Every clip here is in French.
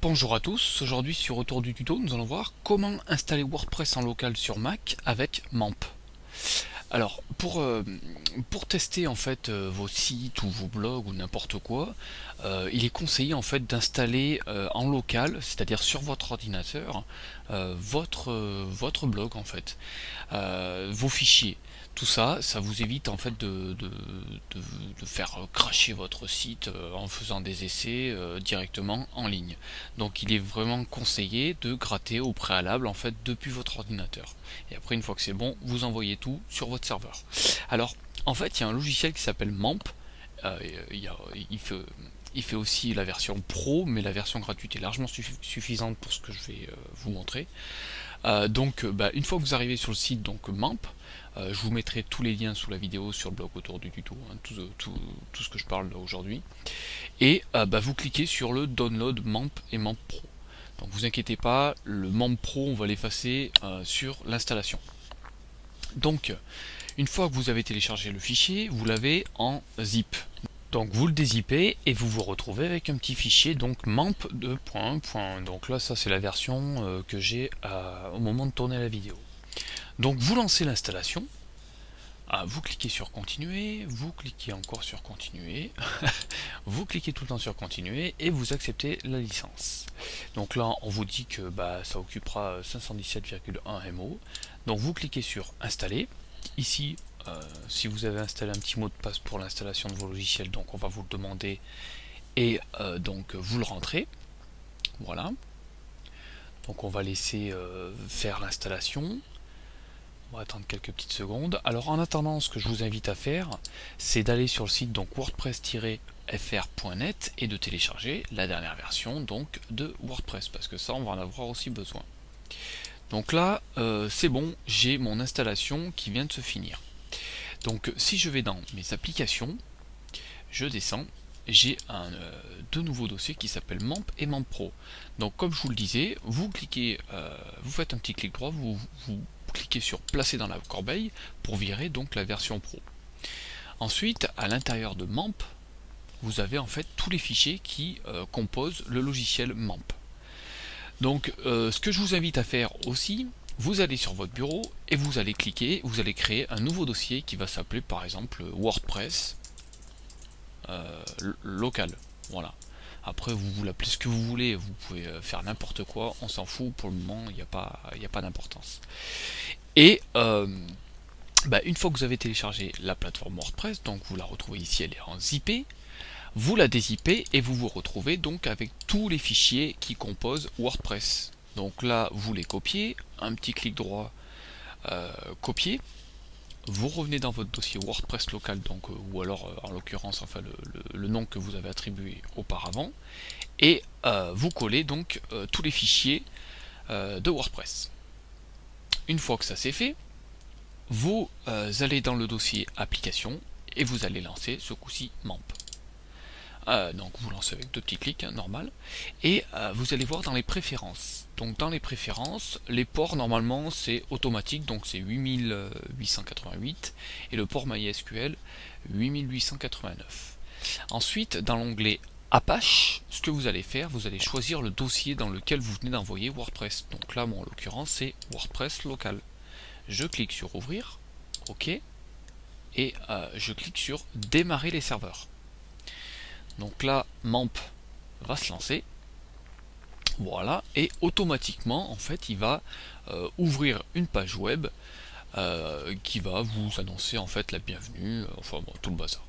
Bonjour à tous, aujourd'hui sur Retour du tuto, nous allons voir comment installer WordPress en local sur Mac avec MAMP. Alors, pour tester en fait vos sites ou vos blogs ou n'importe quoi, il est conseillé en fait d'installer en local, c'est-à-dire sur votre ordinateur, votre blog en fait, vos fichiers. Tout ça, ça vous évite en fait de faire cracher votre site en faisant des essais directement en ligne. Donc il est vraiment conseillé de gratter au préalable en fait depuis votre ordinateur. Et après, une fois que c'est bon, vous envoyez tout sur votre serveur. Alors, en fait, il y a un logiciel qui s'appelle MAMP. Euh, il fait aussi la version pro, mais la version gratuite est largement suffisante pour ce que je vais vous montrer. Une fois que vous arrivez sur le site donc MAMP, je vous mettrai tous les liens sous la vidéo sur le blog autour du tuto, hein, tout ce que je parle aujourd'hui. Et vous cliquez sur le download MAMP et MAMP Pro. Donc vous inquiétez pas, le MAMP Pro on va l'effacer sur l'installation. Donc une fois que vous avez téléchargé le fichier, vous l'avez en zip. Donc vous le dézippez et vous vous retrouvez avec un petit fichier donc MAMP de point. Donc là ça c'est la version que j'ai au moment de tourner la vidéo. Donc vous lancez l'installation, vous cliquez sur continuer, vous cliquez encore sur continuer, vous cliquez tout le temps sur continuer et vous acceptez la licence. Donc là on vous dit que ça occupera 517,1 MO. Donc vous cliquez sur installer. Ici si vous avez installé un petit mot de passe pour l'installation de vos logiciels, donc on va vous le demander et donc vous le rentrez. Voilà. Donc on va laisser faire l'installation. On va attendre quelques petites secondes. Alors en attendant, ce que je vous invite à faire, c'est d'aller sur le site donc wordpress-fr.net et de télécharger la dernière version donc de WordPress, parce que ça on va en avoir aussi besoin. Donc là c'est bon, j'ai mon installation qui vient de se finir. Donc si je vais dans mes applications, je descends, j'ai deux nouveaux dossiers qui s'appellent MAMP et MAMP Pro. Donc comme je vous le disais, vous cliquez, vous faites un petit clic droit, vous cliquez sur placer dans la corbeille pour virer donc la version Pro. Ensuite, à l'intérieur de MAMP, vous avez en fait tous les fichiers qui composent le logiciel MAMP. Donc ce que je vous invite à faire aussi, vous allez sur votre bureau et vous allez cliquer, vous allez créer un nouveau dossier qui va s'appeler par exemple WordPress local. Voilà. Après vous l'appelez ce que vous voulez, vous pouvez faire n'importe quoi, on s'en fout, pour le moment il n'y a pas d'importance. Et une fois que vous avez téléchargé la plateforme WordPress, donc vous la retrouvez ici, elle est en zippé, vous la dézippez et vous vous retrouvez donc avec tous les fichiers qui composent WordPress. Donc là vous les copiez, un petit clic droit, copier, vous revenez dans votre dossier WordPress local, donc ou alors en l'occurrence enfin le nom que vous avez attribué auparavant, et vous collez donc tous les fichiers de WordPress. Une fois que ça c'est fait, vous allez dans le dossier application et vous allez lancer ce coup-ci MAMP. Donc vous lancez avec deux petits clics, hein, normal, et vous allez voir dans les préférences. Donc dans les préférences, les ports normalement c'est automatique, donc c'est 8888 et le port MySQL 8889. Ensuite dans l'onglet Apache, ce que vous allez faire, vous allez choisir le dossier dans lequel vous venez d'envoyer WordPress. Donc là, moi, en l'occurrence, c'est WordPress local. Je clique sur ouvrir, OK, et je clique sur démarrer les serveurs. Donc là, MAMP va se lancer. Voilà, et automatiquement, en fait, il va ouvrir une page web qui va vous annoncer en fait la bienvenue, enfin bon, tout le bazar.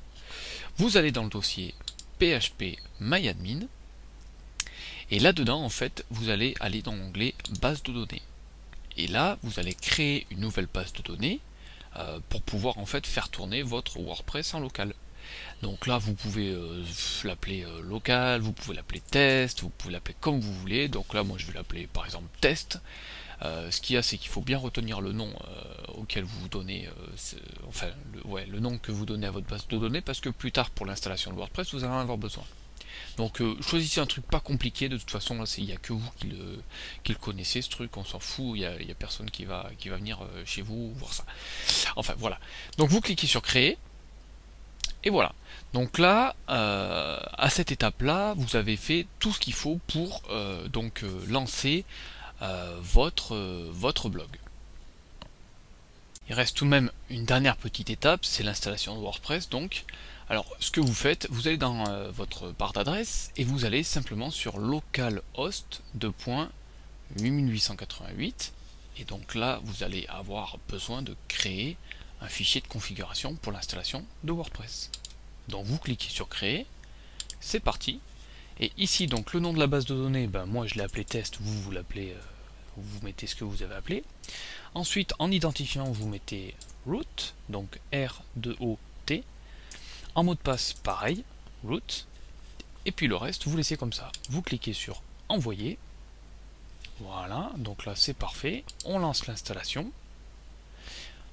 Vous allez dans le dossier PHP MyAdmin et là-dedans, en fait, vous allez aller dans l'onglet base de données. Et là, vous allez créer une nouvelle base de données pour pouvoir en fait faire tourner votre WordPress en local. Donc là, vous pouvez l'appeler local, vous pouvez l'appeler test, vous pouvez l'appeler comme vous voulez. Donc là, moi, je vais l'appeler par exemple test. Ce qu'il y a, c'est qu'il faut bien retenir le nom auquel vous donnez, le nom que vous donnez à votre base de données, parce que plus tard, pour l'installation de WordPress, vous allez en avoir besoin. Donc choisissez un truc pas compliqué, de toute façon là il n'y a que vous qui le connaissez ce truc, on s'en fout, il n'y a personne qui va venir chez vous voir ça. Enfin voilà. Donc vous cliquez sur créer, Et voilà. Donc là, à cette étape-là, vous avez fait tout ce qu'il faut pour lancer votre blog. Il reste tout de même une dernière petite étape, c'est l'installation de WordPress. Donc, alors ce que vous faites, vous allez dans votre barre d'adresse et vous allez simplement sur localhost 2.8888 et donc là vous allez avoir besoin de créer un fichier de configuration pour l'installation de WordPress. Donc vous cliquez sur créer, c'est parti. Et ici donc le nom de la base de données, ben moi je l'ai appelé test, vous l'appelez, vous mettez ce que vous avez appelé. Ensuite en identifiant vous mettez root, donc R2OT. En mot de passe pareil, root. Et puis le reste vous laissez comme ça. Vous cliquez sur envoyer. Voilà, donc là c'est parfait. On lance l'installation.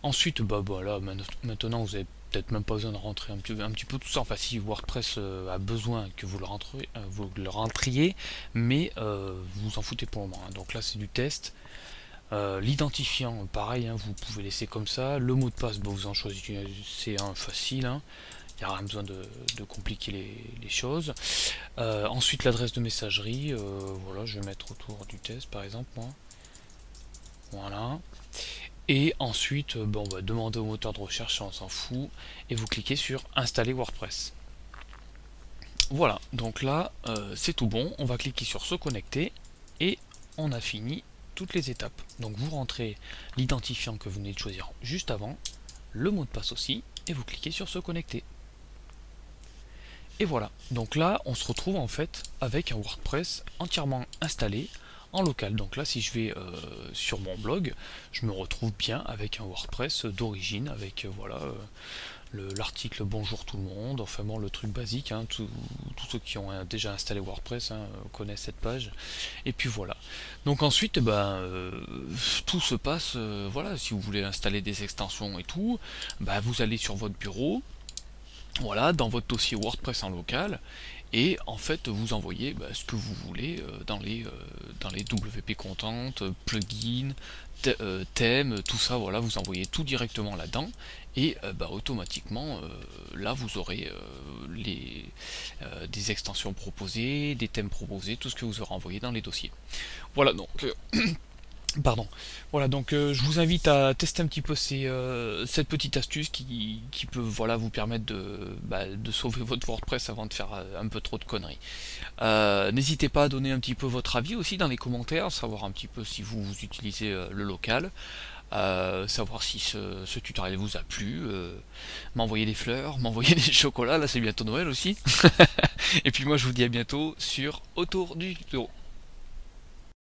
Ensuite, voilà, maintenant vous avez peut-être même pas besoin de rentrer un petit peu tout ça. Enfin, si WordPress a besoin que vous le rentriez, mais vous en foutez pour le moment. Hein. Donc là, c'est du test. L'identifiant, pareil, hein, vous pouvez laisser comme ça. Le mot de passe, vous en choisissez un facile. Hein. Il n'y a rien besoin de compliquer les choses. Ensuite, l'adresse de messagerie. Voilà, je vais mettre autour du test, par exemple, moi. Voilà. Et ensuite, on va demander au moteur de recherche, on s'en fout, et vous cliquez sur installer WordPress. Voilà, donc là, c'est tout bon, on va cliquer sur se connecter, et on a fini toutes les étapes. Donc vous rentrez l'identifiant que vous venez de choisir juste avant, le mot de passe aussi, et vous cliquez sur se connecter. Et voilà, donc là, on se retrouve en fait avec un WordPress entièrement installé, en local. Donc là si je vais sur mon blog, je me retrouve bien avec un WordPress d'origine, avec voilà l'article bonjour tout le monde, enfin bon le truc basique, hein, tous ceux qui ont déjà installé WordPress hein, connaissent cette page. Et puis voilà. Donc ensuite tout se passe, voilà, si vous voulez installer des extensions et tout, vous allez sur votre bureau, voilà, dans votre dossier WordPress en local, et en fait vous envoyez ce que vous voulez dans les WP Content, plugins, thèmes, tout ça, voilà, vous envoyez tout directement là-dedans, et automatiquement là vous aurez des extensions proposées, des thèmes proposés, tout ce que vous aurez envoyé dans les dossiers. Voilà, donc pardon. Voilà, donc je vous invite à tester un petit peu cette petite astuce qui peut voilà, vous permettre de sauver votre WordPress avant de faire un peu trop de conneries. N'hésitez pas à donner un petit peu votre avis aussi dans les commentaires, savoir un petit peu si vous utilisez le local, savoir si ce tutoriel vous a plu, m'envoyer des fleurs, m'envoyer des chocolats, là c'est bientôt Noël aussi. Et puis moi je vous dis à bientôt sur Autour du tuto.